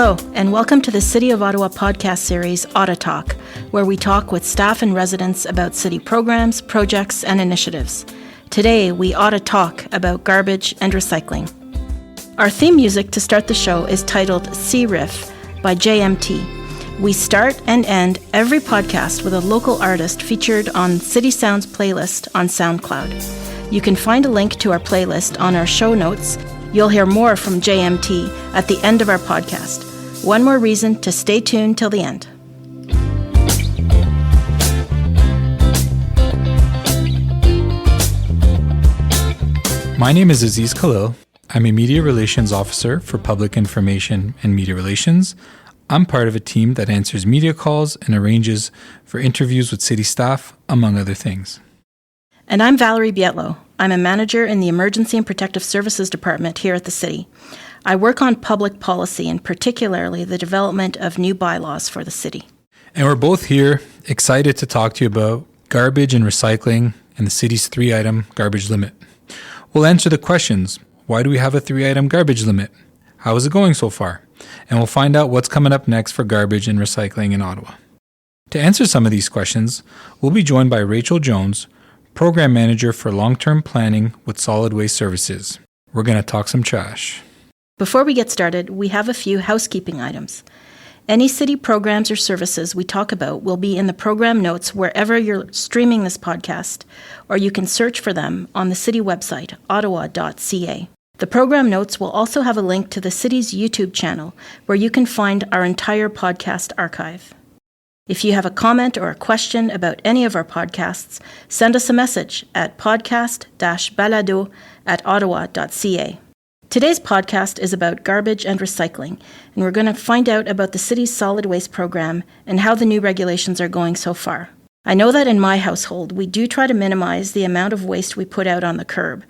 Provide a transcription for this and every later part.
Hello, and welcome to the City of Ottawa podcast series, OttaTalk, where we talk with staff and residents about city programs, projects, and initiatives. Today, we OttaTalk about garbage and recycling. Our theme music to start the show is titled Sea Riff by JMT. We start and end every podcast with a local artist featured on City Sounds playlist on SoundCloud. You can find a link to our playlist on our show notes. You'll hear more from JMT at the end of our podcast. One more reason to stay tuned till the end. My name is Aziz Khalil. I'm a Media Relations Officer for Public Information and Media Relations. I'm part of a team that answers media calls and arranges for interviews with city staff, among other things. And I'm Valerie Bietlo. I'm a manager in the Emergency and Protective Services Department here at the city. I work on public policy and particularly the development of new bylaws for the city. And we're both here excited to talk to you about garbage and recycling and the city's 3-item garbage limit. We'll answer the questions. Why do we have a 3-item garbage limit? How is it going so far? And we'll find out what's coming up next for garbage and recycling in Ottawa. To answer some of these questions, we'll be joined by Rachael Jones, Program Manager for Long-Term Planning with Solid Waste Services. We're going to talk some trash. Before we get started, we have a few housekeeping items. Any city programs or services we talk about will be in the program notes wherever you're streaming this podcast, or you can search for them on the city website, ottawa.ca. The program notes will also have a link to the city's YouTube channel, where you can find our entire podcast archive. If you have a comment or a question about any of our podcasts, send us a message at podcast-balado@ottawa.ca. Today's podcast is about garbage and recycling, and we're going to find out about the city's solid waste program and how the new regulations are going so far. I know that in my household, we do try to minimize the amount of waste we put out on the curb,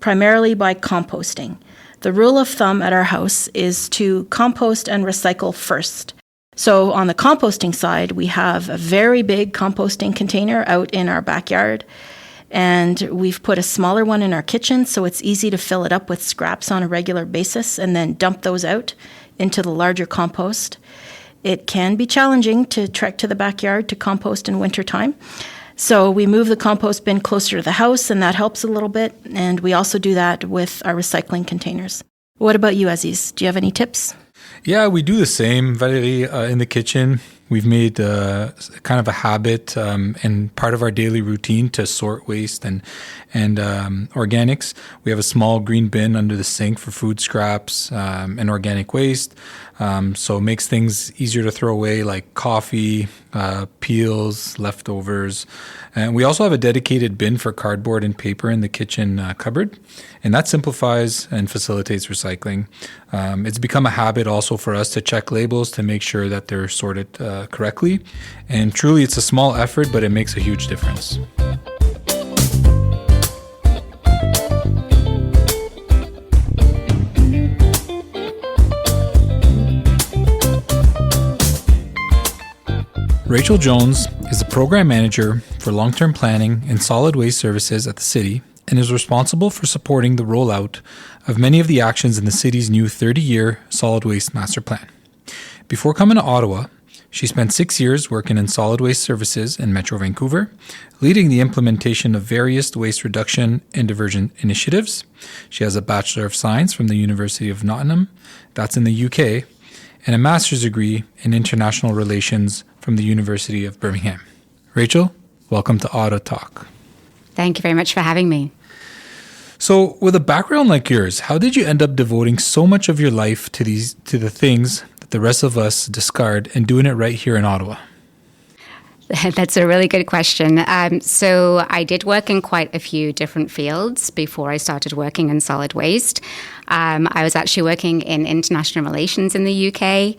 primarily by composting. The rule of thumb at our house is to compost and recycle first. So on the composting side, we have a very big composting container out in our backyard, and we've put a smaller one in our kitchen so it's easy to fill it up with scraps on a regular basis and then dump those out into the larger compost. It can be challenging to trek to the backyard to compost in wintertime. So we move the compost bin closer to the house, and that helps a little bit. And we also do that with our recycling containers. What about you, Aziz? Do you have any tips? Yeah, we do the same, Valérie, in the kitchen. We've made kind of a habit and part of our daily routine to sort waste and organics. We have a small green bin under the sink for food scraps and organic waste. So it makes things easier to throw away, like coffee, peels, leftovers. And we also have a dedicated bin for cardboard and paper in the kitchen cupboard. And that simplifies and facilitates recycling. It's become a habit also for us to check labels to make sure that they're sorted correctly. And truly, it's a small effort, but it makes a huge difference. Rachael Jones is the Program Manager for Long-Term Planning and Solid Waste Services at the City and is responsible for supporting the rollout of many of the actions in the city's new 30-year Solid Waste Master Plan. Before coming to Ottawa, she spent 6 years working in solid waste services in Metro Vancouver, leading the implementation of various waste reduction and diversion initiatives. She has a Bachelor of Science from the University of Nottingham, that's in the UK, and a master's degree in international relations from the University of Birmingham. Rachael, welcome to OttaTalk. Thank you very much for having me. So, with a background like yours, how did you end up devoting so much of your life to the things that the rest of us discard and doing it right here in Ottawa? That's a really good question. So I did work in quite a few different fields before I started working in solid waste. I was actually working in international relations in the UK.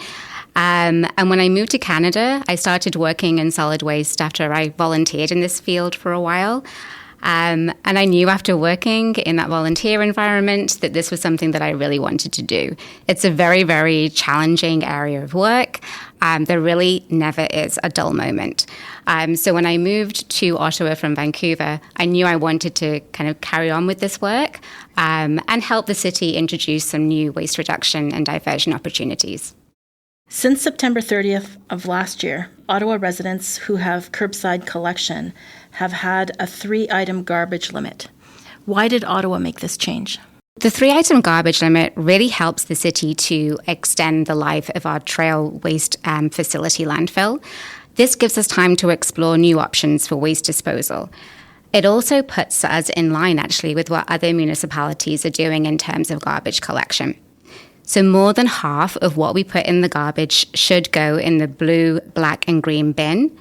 And when I moved to Canada, I started working in solid waste after I volunteered in this field for a while. And I knew after working in that volunteer environment that this was something that I really wanted to do. It's a very, very challenging area of work. There really never is a dull moment. So when I moved to Ottawa from Vancouver, I knew I wanted to kind of carry on with this work and help the city introduce some new waste reduction and diversion opportunities. Since September 30th of last year, Ottawa residents who have curbside collection have had a 3-item garbage limit. Why did Ottawa make this change? The 3-item garbage limit really helps the city to extend the life of our trail waste facility landfill. This gives us time to explore new options for waste disposal. It also puts us in line, actually, with what other municipalities are doing in terms of garbage collection. So more than half of what we put in the garbage should go in the blue, black, and green bin.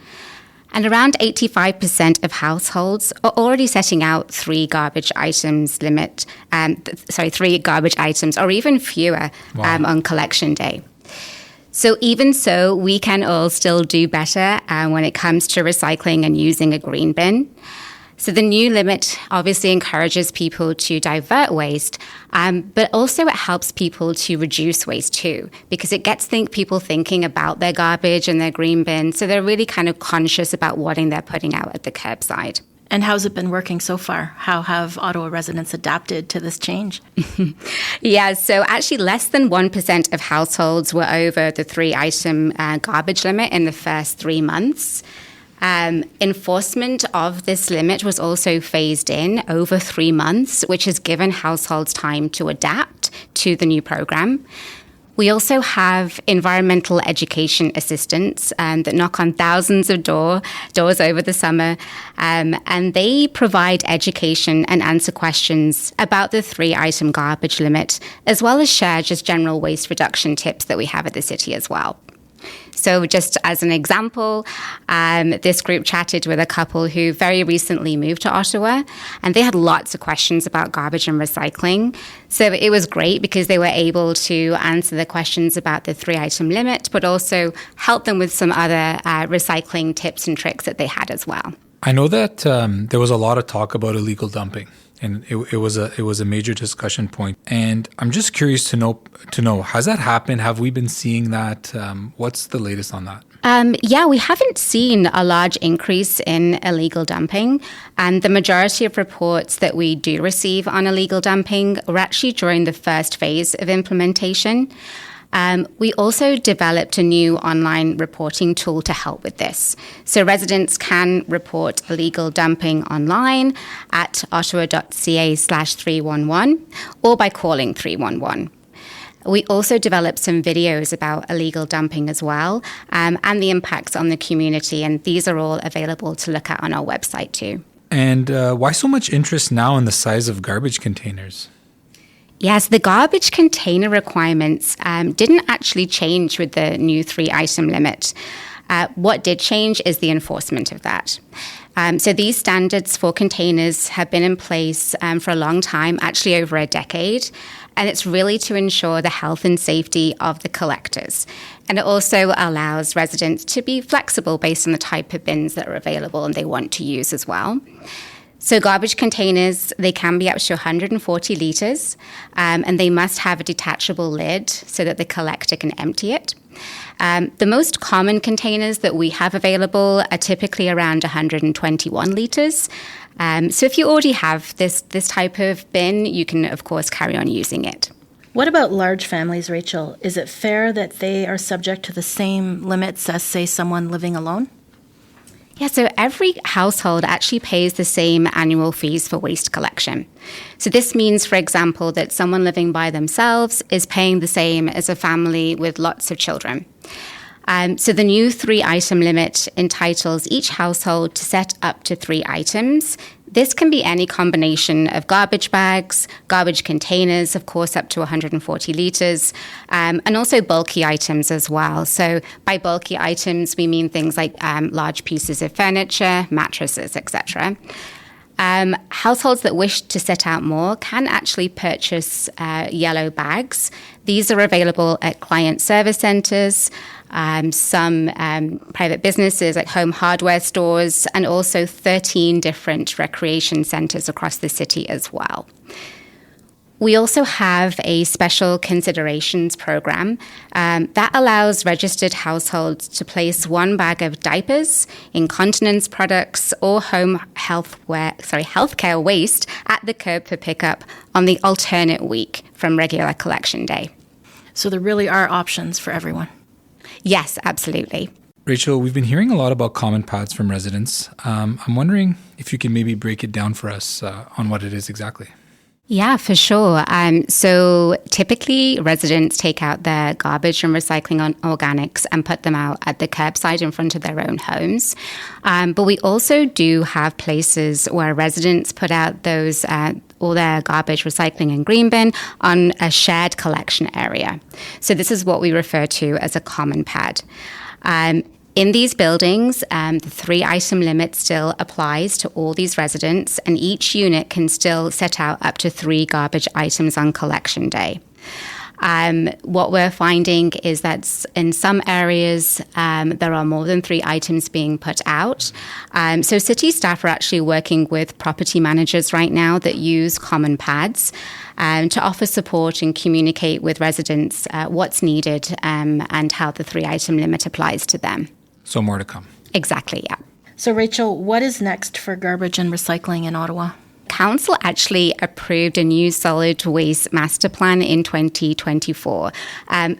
And around 85% of households are already setting out 3 garbage items limit, 3 garbage items or even fewer on collection day. So even so, we can all still do better when it comes to recycling and using a green bin. So the new limit obviously encourages people to divert waste, but also it helps people to reduce waste too, because it gets people thinking about their garbage and their green bin. So they're really kind of conscious about what they're putting out at the curbside. And how's it been working so far? How have Ottawa residents adapted to this change? Yeah, so actually less than 1% of households were over the 3-item garbage limit in the first 3 months. Enforcement of this limit was also phased in over 3 months, which has given households time to adapt to the new program. We also have environmental education assistants that knock on thousands of doors over the summer, and they provide education and answer questions about the 3-item garbage limit, as well as share just general waste reduction tips that we have at the city as well. So just as an example, this group chatted with a couple who very recently moved to Ottawa, and they had lots of questions about garbage and recycling. So it was great because they were able to answer the questions about the 3-item limit, but also help them with some other recycling tips and tricks that they had as well. I know that there was a lot of talk about illegal dumping. And it was a major discussion point. And I'm just curious to know, has that happened? Have we been seeing that? What's the latest on that? Yeah, we haven't seen a large increase in illegal dumping. And the majority of reports that we do receive on illegal dumping were actually during the first phase of implementation. We also developed a new online reporting tool to help with this. So residents can report illegal dumping online at ottawa.ca/311 or by calling 311. We also developed some videos about illegal dumping as well, and the impacts on the community. And these are all available to look at on our website too. And why so much interest now in the size of garbage containers? Yes, the garbage container requirements didn't actually change with the new 3-item limit. What did change is the enforcement of that. So these standards for containers have been in place for a long time, actually over a decade, and it's really to ensure the health and safety of the collectors. And it also allows residents to be flexible based on the type of bins that are available and they want to use as well. So garbage containers, they can be up to 140 litres, and they must have a detachable lid so that the collector can empty it. The most common containers that we have available are typically around 121 litres. So if you already have this type of bin, you can, of course, carry on using it. What about large families, Rachel? Is it fair that they are subject to the same limits as, say, someone living alone? Yeah, so every household actually pays the same annual fees for waste collection. So this means, for example, that someone living by themselves is paying the same as a family with lots of children. So the new 3-item limit entitles each household to set up to 3 items. This can be any combination of garbage bags, garbage containers, of course, up to 140 litres, and also bulky items as well. So by bulky items, we mean things like large pieces of furniture, mattresses, etc. Households that wish to set out more can actually purchase yellow bags. These are available at client service centres, some private businesses like home hardware stores, and also 13 different recreation centres across the city as well. We also have a special considerations program that allows registered households to place 1 bag of diapers, incontinence products, or home healthcare waste at the curb for pickup on the alternate week from regular collection day. So there really are options for everyone. Yes, absolutely. Rachel, we've been hearing a lot about common pads from residents. I'm wondering if you can maybe break it down for us on what it is exactly. Yeah, for sure. So typically residents take out their garbage and recycling on organics and put them out at the curbside in front of their own homes. But we also do have places where residents put out those all their garbage, recycling and green bin on a shared collection area. So this is what we refer to as a common pad. In these buildings, the 3-item limit still applies to all these residents, and each unit can still set out up to 3 garbage items on collection day. What we're finding is that in some areas, there are more than 3 items being put out. So city staff are actually working with property managers right now that use common pads to offer support and communicate with residents what's needed and how the 3-item limit applies to them. So more to come. Exactly, yeah. So Rachel, what is next for garbage and recycling in Ottawa? Council actually approved a new solid waste master plan in 2024.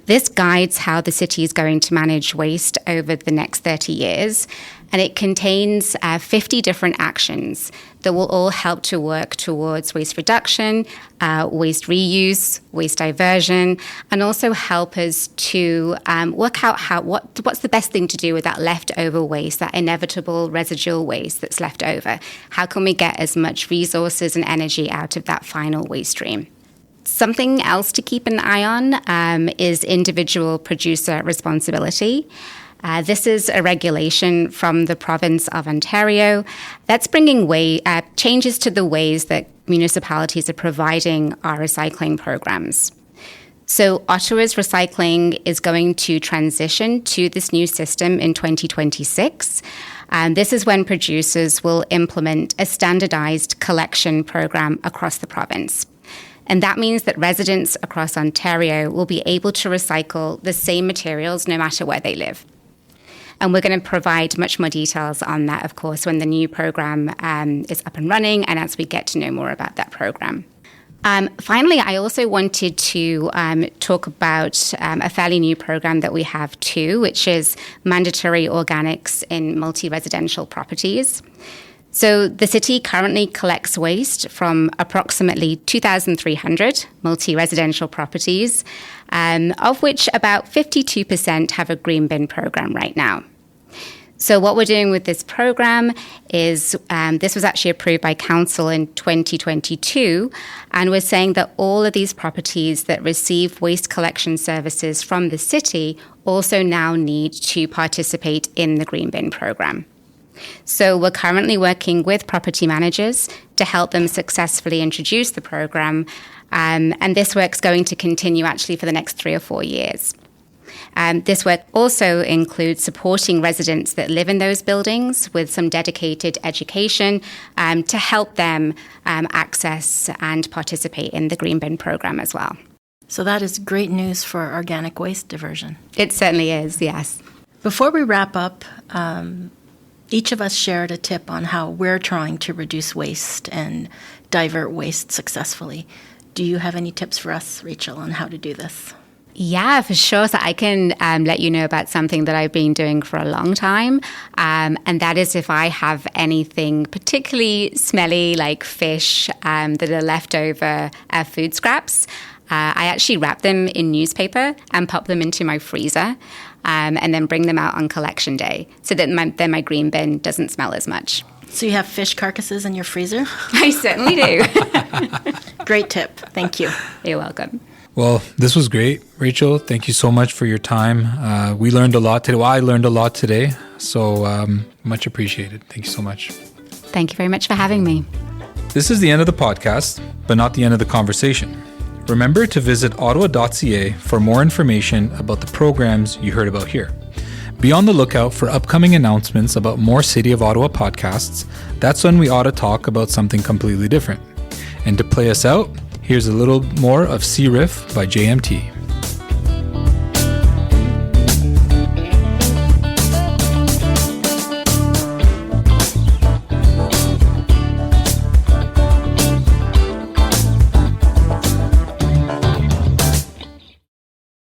This guides how the city is going to manage waste over the next 30 years. And it contains 50 different actions that will all help to work towards waste reduction, waste reuse, waste diversion, and also help us to work out what's the best thing to do with that leftover waste, that inevitable residual waste that's left over. How can we get as much resources and energy out of that final waste stream? Something else to keep an eye on is individual producer responsibility. This is a regulation from the province of Ontario that's bringing changes to the ways that municipalities are providing our recycling programs. So Ottawa's recycling is going to transition to this new system in 2026. This is when producers will implement a standardized collection program across the province. And that means that residents across Ontario will be able to recycle the same materials no matter where they live. And we're going to provide much more details on that, of course, when the new program is up and running and as we get to know more about that program. Finally, I also wanted to talk about a fairly new program that we have too, which is mandatory organics in multi-residential properties. So the city currently collects waste from approximately 2,300 multi-residential properties, of which about 52% have a green bin program right now. So what we're doing with this program is, this was actually approved by council in 2022, and we're saying that all of these properties that receive waste collection services from the city also now need to participate in the green bin program. So we're currently working with property managers to help them successfully introduce the program, and this work's going to continue actually for the next 3 or 4 years. This work also includes supporting residents that live in those buildings with some dedicated education to help them access and participate in the green bin program as well. So that is great news for organic waste diversion. It certainly is, yes. Before we wrap up, each of us shared a tip on how we're trying to reduce waste and divert waste successfully. Do you have any tips for us, Rachel, on how to do this? Yeah, for sure. So I can let you know about something that I've been doing for a long time. And that is if I have anything particularly smelly like fish that are left over food scraps, I actually wrap them in newspaper and pop them into my freezer and then bring them out on collection day so that then my green bin doesn't smell as much. So you have fish carcasses in your freezer? I certainly do. Great tip. Thank you. You're welcome. Well, this was great. Rachel, thank you so much for your time. We learned a lot today. Well, I learned a lot today. So much appreciated. Thank you so much. Thank you very much for having me. This is the end of the podcast, but not the end of the conversation. Remember to visit ottawa.ca for more information about the programs you heard about here. Be on the lookout for upcoming announcements about more City of Ottawa podcasts. That's when we ought to talk about something completely different. And to play us out, here's a little more of Sea Riff by JMT.